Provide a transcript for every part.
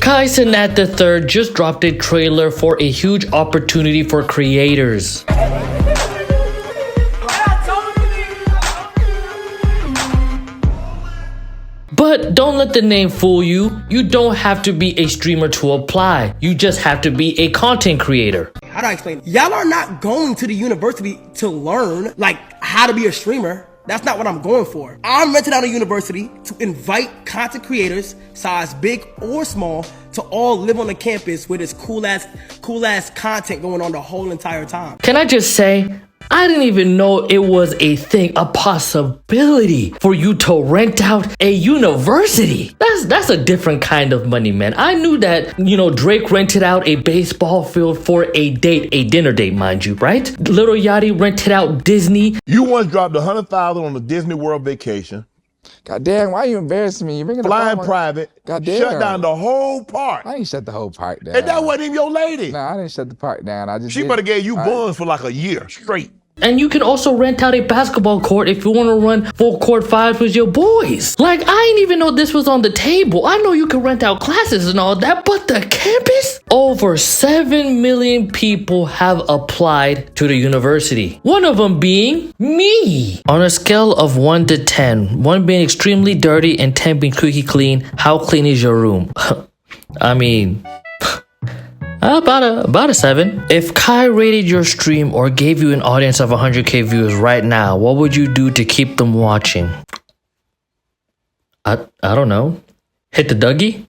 Cenat III just dropped a trailer for a huge opportunity for creators. But don't let the name fool you. You don't have to be a streamer to apply. You just have to be a content creator. How do I explain? Y'all are not going to the university to learn like how to be a streamer. That's not what I'm going for. I'm renting out a university to invite content creators, size big or small, to all live on the campus with this cool ass content going on the whole entire time. Can I just say, I didn't even know it was a thing, a possibility for you to rent out a university. That's a different kind of money, man. I knew that, Drake rented out a baseball field for a date, a dinner date, mind you, right? Lil Yachty rented out Disney. You once dropped $100,000 on a Disney World vacation. God damn, why are you embarrassing me? You're bringing flying private. God damn. Shut down the whole park. I didn't shut the whole park down. And that wasn't even your lady. No, I didn't shut the park down. She better gave you buns for like a year straight. And you can also rent out a basketball court if you want to run full court fives with your boys. Like, I didn't even know this was on the table. I know you can rent out classes and all that, but the campus? Over 7 million people have applied to the university. One of them being me. On a scale of 1 to 10, 1 being extremely dirty and 10 being squeaky clean, how clean is your room? I mean... About a 7. If Kai rated your stream or gave you an audience of 100k viewers right now, what would you do to keep them watching? I don't know. Hit the Dougie?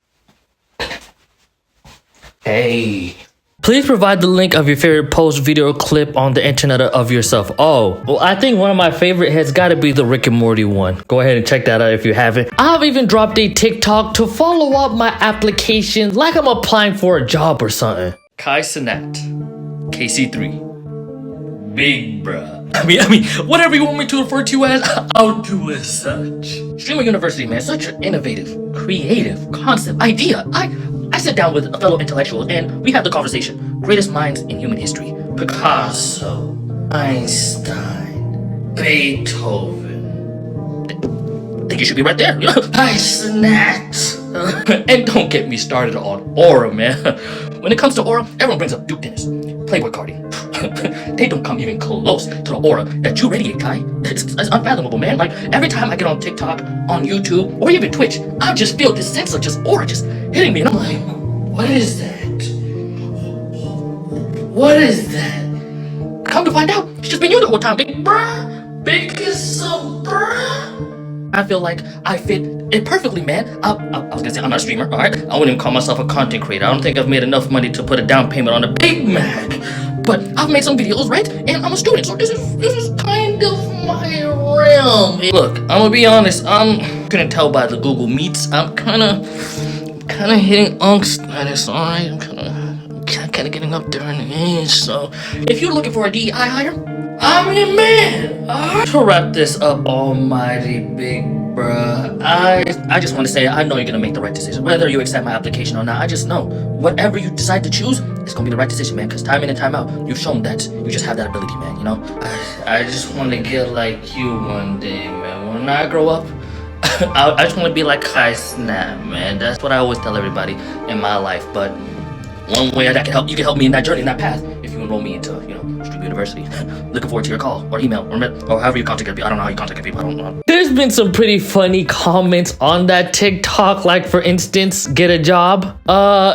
Hey. Please provide the link of your favorite post video clip on the internet of yourself. Oh, well, I think one of my favorite has got to be the Rick and Morty one. Go ahead and check that out if you haven't. I've even dropped a TikTok to follow up my application like I'm applying for a job or something. Cenat, KC3, Big Bruh. I mean, whatever you want me to refer to as, I'll do as such. Streamer University, man, such an innovative, creative concept, idea. I sit down with a fellow intellectual and we have the conversation. Greatest minds in human history. Picasso, Einstein, Beethoven. I think you should be right there. Cenat. And don't get me started on aura, man. When it comes to aura, everyone brings up Duke Dennis, Playboy Cardi. They don't come even close to the aura that you radiate, Kai. It's unfathomable, man. Like, every time I get on TikTok, on YouTube, or even Twitch, I just feel this sense of just aura just hitting me. And I'm like, what is that? What is that? Come to find out, it's just been you the whole time, big bruh. Big as a bruh. I feel like I fit it perfectly, man. I was gonna say I'm not a streamer, alright? I wouldn't even call myself a content creator. I don't think I've made enough money to put a down payment on a Big Mac. But I've made some videos, right? And I'm a student, so this is kind of my realm. Look, I'm gonna be honest, I'm gonna tell by the Google Meets, I'm kinda hitting unk status, alright? I'm kinda getting up there in the age, so if you're looking for a DEI hire, I'm your man. To wrap this up, almighty Big Bruh, I just want to say I know you're gonna make the right decision. Whether you accept my application or not, I just know whatever you decide to choose, it's gonna be the right decision, man. Because time in and time out, you've shown that you just have that ability, man. I just want to get like you one day, man. When I grow up, I just want to be like Cenat, man. That's what I always tell everybody in my life. But one way that can help, you can help me in that journey, in that path, if you enroll me into, Stream University. Looking forward to your call or email or however you contact people. I don't know how you contact people. I don't know. There's been some pretty funny comments on that TikTok, like for instance, get a job.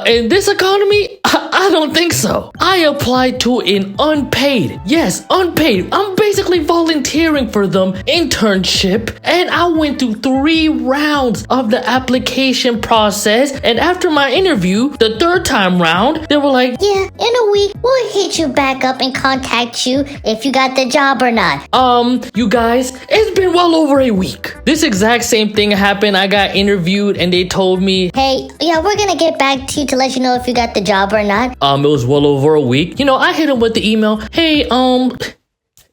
In this economy, I don't think so. I applied to an unpaid, yes, unpaid. I'm basically volunteering for them internship, and I went through 3 rounds of the application process. And after my interview, the 3rd time round, they were like, yeah, in a week, we'll hit you back up and contact you if you got the job or not. You guys, it's been well over a week. This exact same thing happened. I got interviewed and they told me, hey, yeah, we're gonna get back to you to let you know if you got the job or not. It was well over a week. I hit him with the email, hey,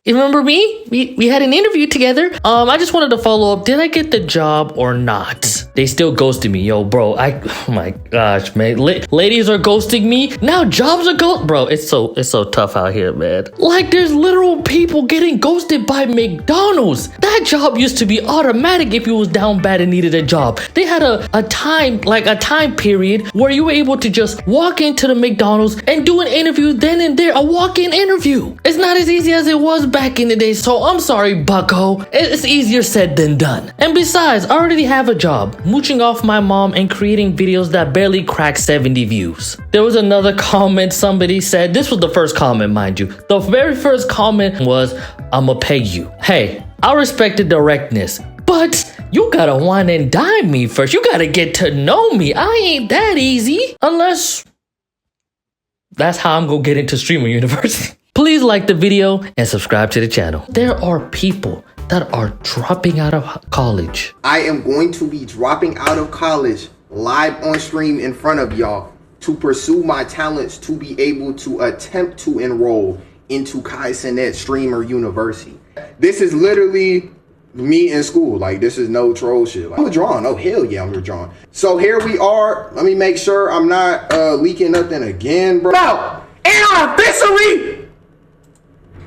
You remember me? We had an interview together. I just wanted to follow up. Did I get the job or not? They still ghosted me. Yo, bro, oh my gosh, man. Ladies are ghosting me. Now jobs are bro, it's so tough out here, man. Like, there's literal people getting ghosted by McDonald's. That job used to be automatic if you was down bad and needed a job. They had a time period where you were able to just walk into the McDonald's and do an interview then and there, a walk-in interview. It's not as easy as it was back in the day, so I'm sorry, bucko. It's easier said than done. And besides, I already have a job, mooching off my mom and creating videos that barely crack 70 views. There was another comment somebody said. This was the first comment, mind you. The very first comment was, I'ma pay you. Hey, I respect the directness, but you gotta wine and dine me first. You gotta get to know me. I ain't that easy. Unless that's how I'm gonna get into streamer university. Please like the video and subscribe to the channel. There are people that are dropping out of college. I am going to be dropping out of college live on stream in front of y'all to pursue my talents to be able to attempt to enroll into Cenat Streamer University. This is literally me in school. Like, this is no troll shit. Like, I'm withdrawn. Oh, hell yeah, I'm withdrawn. So here we are. Let me make sure I'm not leaking nothing again, bro. No, and I officially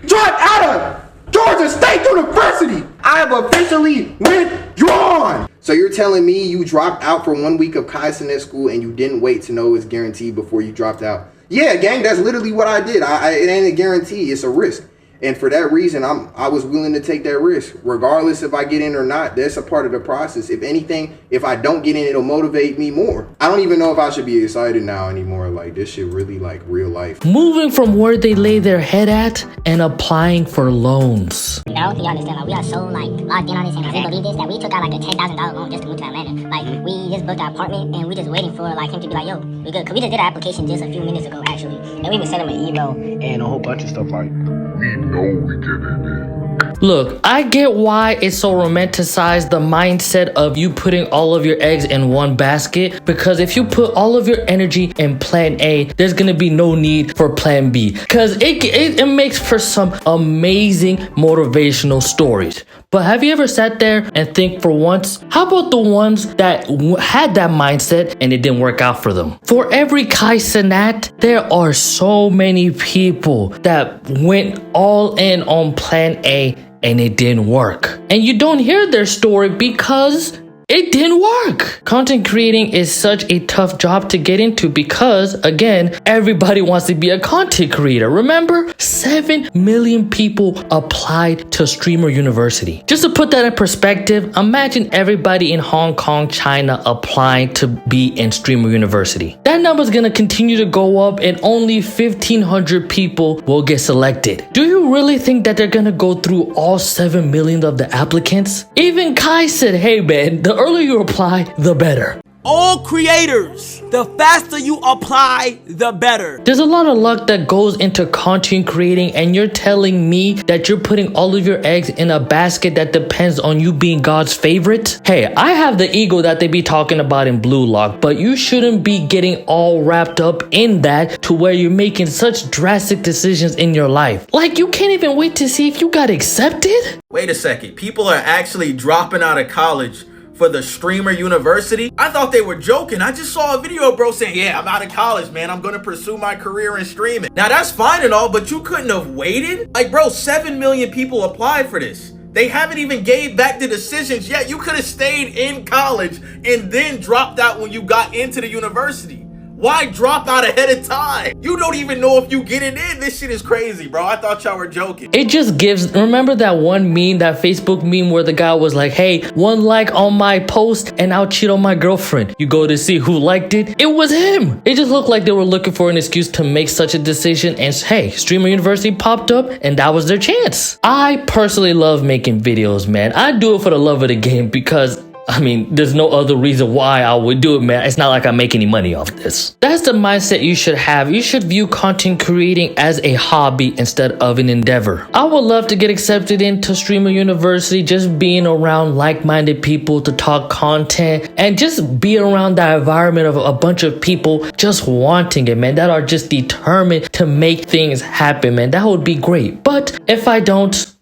dropped out of Georgia State University. I have officially withdrawn. So you're telling me you dropped out for 1 week of Cenat school and you didn't wait to know it's guaranteed before you dropped out? Yeah, gang, that's literally what I did. It ain't a guarantee, it's a risk. And for that reason, I was willing to take that risk. Regardless if I get in or not, that's a part of the process. If anything, if I don't get in, it'll motivate me more. I don't even know if I should be excited now anymore. Like, this shit really like real life. Moving from where they lay their head at and applying for loans. I don't think you understand, like, we are so, like, locked in on this, and we believe this, that we took out, like, a $10,000 loan just to move to Atlanta. Like, we just booked our apartment, and we just waiting for, like, him to be like, yo, we good. Because we just did our application just a few minutes ago, actually. And we even sent him an email and a whole bunch of stuff, like, We know we get in there. Look, I get why it's so romanticized, the mindset of you putting all of your eggs in one basket, because if you put all of your energy in plan A, there's gonna be no need for plan B, because it makes for some amazing motivational stories. But have you ever sat there and think, for once, how about the ones that had that mindset and it didn't work out for them? For every Cenat, there are so many people that went all in on plan A and it didn't work. And you don't hear their story because it didn't work. Content creating is such a tough job to get into because, again, everybody wants to be a content creator. Remember, 7 million people applied to Streamer University. Just to put that in perspective, imagine everybody in Hong Kong, China applying to be in Streamer University. That number is going to continue to go up and only 1,500 people will get selected. Do you really think that they're going to go through all 7 million of the applicants? Even Kai said, hey man, the earlier you apply, the better. All creators, the faster you apply, the better. There's a lot of luck that goes into content creating, and you're telling me that you're putting all of your eggs in a basket that depends on you being God's favorite? Hey, I have the ego that they be talking about in Blue Lock, but you shouldn't be getting all wrapped up in that to where you're making such drastic decisions in your life. Like, you can't even wait to see if you got accepted? Wait a second, people are actually dropping out of college for the Streamer University? I thought they were joking. I just saw a video of bro saying, yeah, I'm out of college, man. I'm gonna pursue my career in streaming. Now that's fine and all, but you couldn't have waited? Like, bro, 7 million people applied for this. They haven't even gave back the decisions yet. You could have stayed in college and then dropped out when you got into the university. Why drop out ahead of time? You don't even know if you get it in. This shit is crazy, bro. I thought y'all were joking. It just gives, remember that one meme, that Facebook meme where the guy was like, hey, 1 like on my post and I'll cheat on my girlfriend. You go to see who liked it. It was him. It just looked like they were looking for an excuse to make such a decision, and hey, Streamer University popped up and that was their chance. I personally love making videos, man. I do it for the love of the game because I mean, there's no other reason why I would do it, man. It's not like I make any money off this. That's the mindset you should have. You should view content creating as a hobby instead of an endeavor. I would love to get accepted into Streamer University, just being around like-minded people to talk content and just be around that environment of a bunch of people just wanting it, man, that are just determined to make things happen, man. That would be great. But if I don't,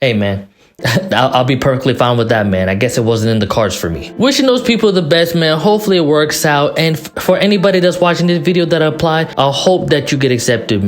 Hey, man. I'll be perfectly fine with that, man. I guess it wasn't in the cards for me. Wishing those people the best, man. Hopefully it works out. And for anybody that's watching this video that applied, I hope that you get accepted, man.